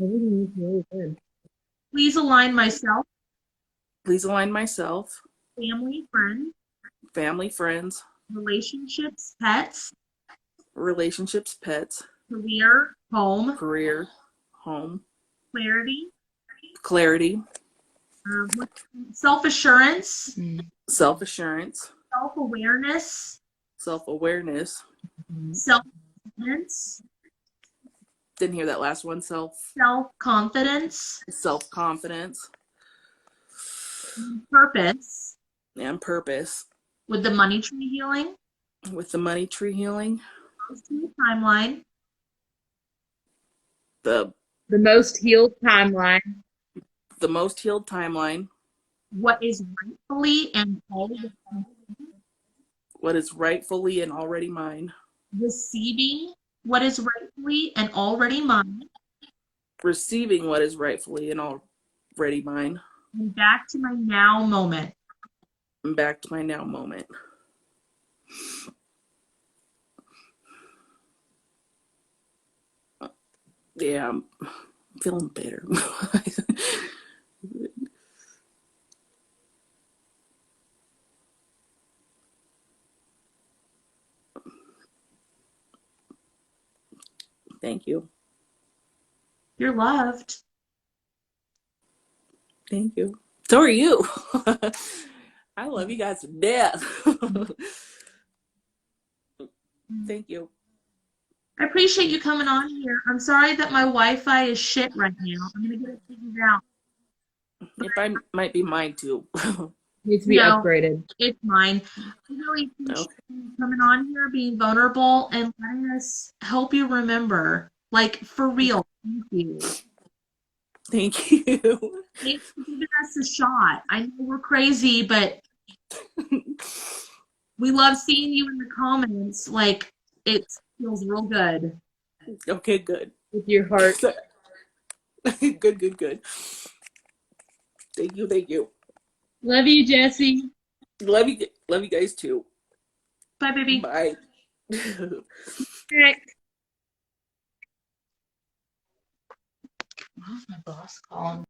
Everything is really good. Please align myself, Please align myself, family, friends, family, friends, relationships, pets, relationships, pets, career, home, career, home, clarity, clarity, self-assurance, self-assurance, self-awareness, self-awareness. self-confidence, Didn't hear that last one. self-confidence, Self-confidence purpose and purpose. with the money tree healing, With the money tree healing, timeline, the The most healed timeline. most healed timeline, what is rightfully and always what is rightfully and already mine. Receiving what is rightfully and already mine. Receiving what is rightfully and already mine. And back to my now moment. And back to my now moment. Yeah, I'm feeling better. Thank you. You're loved. Thank you. So are you. I love you guys to death. Thank you. I appreciate you coming on here. I'm sorry that my Wi-Fi is shit right now. I'm going to get it figured out. It might be mine too. Needs to be No, upgraded. it's mine. I really appreciate Okay. you coming on here, being vulnerable, and letting us help you remember. Like, for real. Thank you. Thank you. Thanks for giving us a shot. I know we're crazy, but we love seeing you in the comments. Like, it feels real good. Okay, good. With your heart. Good. Thank you. Love you, Jesse. Love you guys too. Bye, baby. Bye. Heck. Who's my boss calling?